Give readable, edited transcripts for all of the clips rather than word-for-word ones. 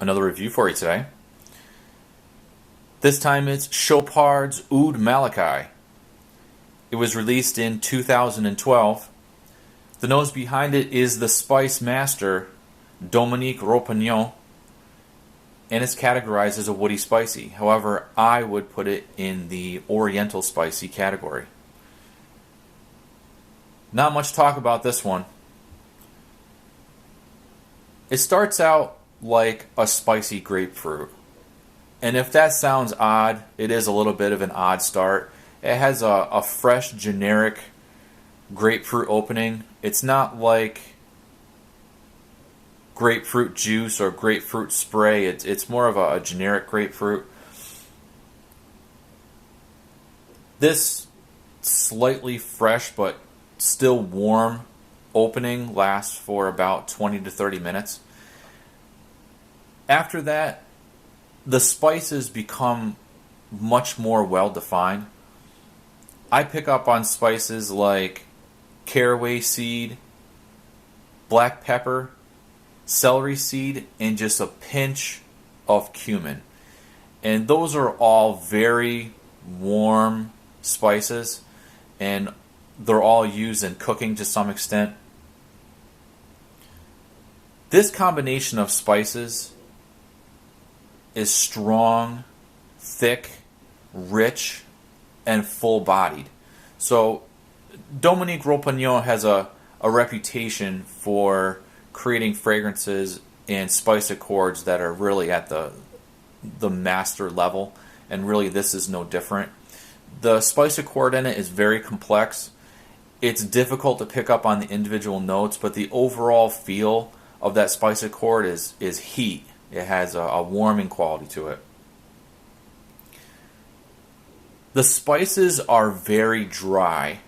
Another review for you today. This time it's Chopard's Oud Malaki. It was released in 2012. The nose behind it is the Spice Master, Dominique Ropignon, and it's categorized as a woody spicy. However, I would put it in the Oriental spicy category. Not much talk about this one. It starts out like a spicy grapefruit. And if that sounds odd, it is a little bit of an odd start. It has a fresh, generic grapefruit opening. It's not like grapefruit juice or grapefruit spray. It's more of a generic grapefruit. This slightly fresh but still warm opening lasts for about 20 to 30 minutes. After that, the spices become much more well defined. I pick up on spices like caraway seed, black pepper, celery seed, and just a pinch of cumin. And those are all very warm spices, and they're all used in cooking to some extent. This combination of spices is strong, thick, rich, and full-bodied. So Dominique Ropignon has a reputation for creating fragrances and spice accords that are really at the master level, and really this is no different. The spice accord in it is very complex. It's difficult to pick up on the individual notes, but the overall feel of that spice accord is heat. It has a warming quality to it. The spices are very dry,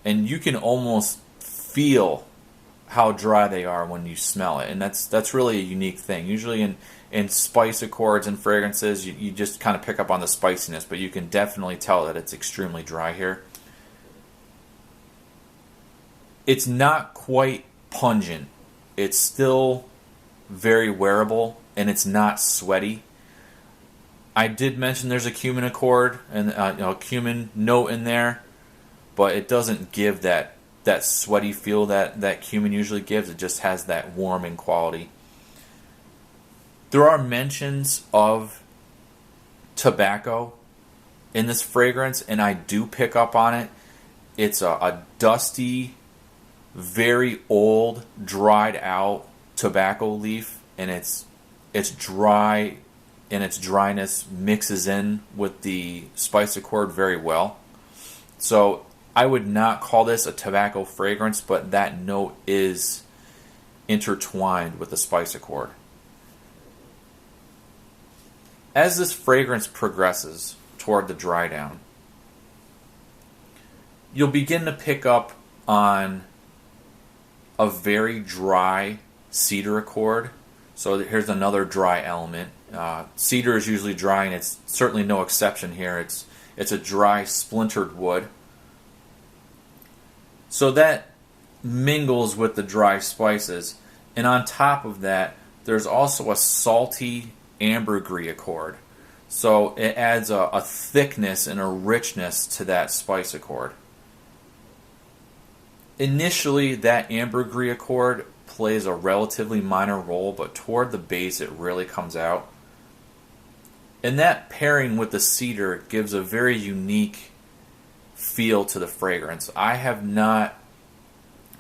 and you can almost feel how dry they are when you smell it, and that's really a unique thing. Usually in spice accords and fragrances, you just kind of pick up on the spiciness, but you can definitely tell that it's extremely dry here. It's not quite pungent. It's still very wearable, and it's not sweaty. I did mention there's a cumin accord and cumin note in there, but it doesn't give that sweaty feel that cumin usually gives. It just has that warming quality. There are mentions of tobacco in this fragrance, and I do pick up on it. It's a dusty, very old, dried out tobacco leaf, and it's dry, and its dryness mixes in with the spice accord very well. So I would not call this a tobacco fragrance, but that note is intertwined with the spice accord. As this fragrance progresses toward the dry down, you'll begin to pick up on a very dry cedar accord. So here's another dry element. Cedar is usually dry, and it's certainly no exception here. It's a dry, splintered wood. So that mingles with the dry spices, and on top of that, there's also a salty ambergris accord. So it adds a thickness and a richness to that spice accord. Initially, that ambergris accord plays a relatively minor role, but toward the base it really comes out. And that pairing with the cedar gives a very unique feel to the fragrance. I have not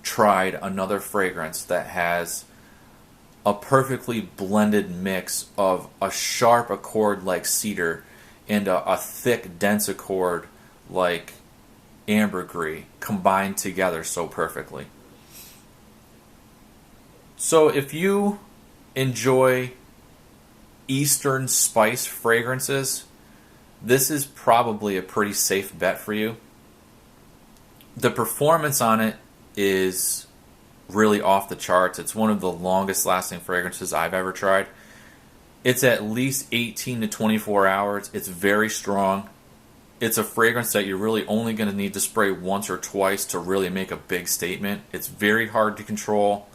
tried another fragrance that has a perfectly blended mix of a sharp accord like cedar and a thick, dense accord like ambergris combined together so perfectly. So if you enjoy Eastern spice fragrances, this is probably a pretty safe bet for you. The performance on it is really off the charts. It's one of the longest lasting fragrances I've ever tried. It's at least 18 to 24 hours. It's very strong. It's a fragrance that you're really only going to need to spray once or twice to really make a big statement. It's very hard to control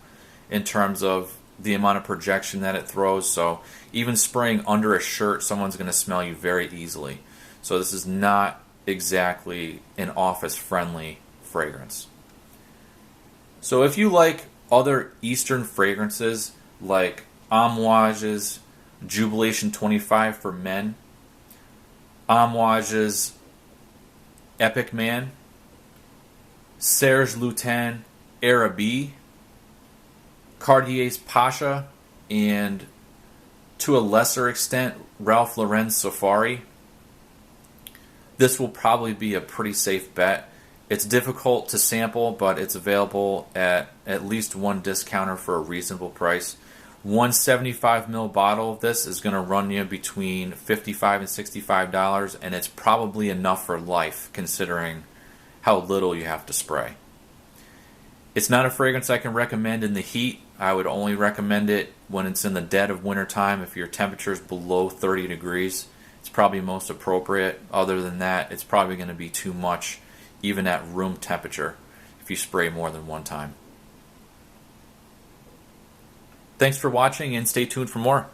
in terms of the amount of projection that it throws. So even spraying under a shirt, someone's going to smell you very easily. So this is not exactly an office-friendly fragrance. So if you like other Eastern fragrances like Amouage's Jubilation 25 for men, Amouage's Epic Man, Serge Lutens Arabi, Cartier's Pasha, and to a lesser extent Ralph Lauren's Safari, this will probably be a pretty safe bet. It's difficult to sample, but it's available at least one discounter for a reasonable price. One 75ml bottle of this is going to run you between $55 and $65, and it's probably enough for life considering how little you have to spray. It's not a fragrance I can recommend in the heat. I would only recommend it when it's in the dead of wintertime. If your temperature is below 30 degrees, it's probably most appropriate. Other than that, it's probably going to be too much, even at room temperature, if you spray more than one time. Thanks for watching, and stay tuned for more.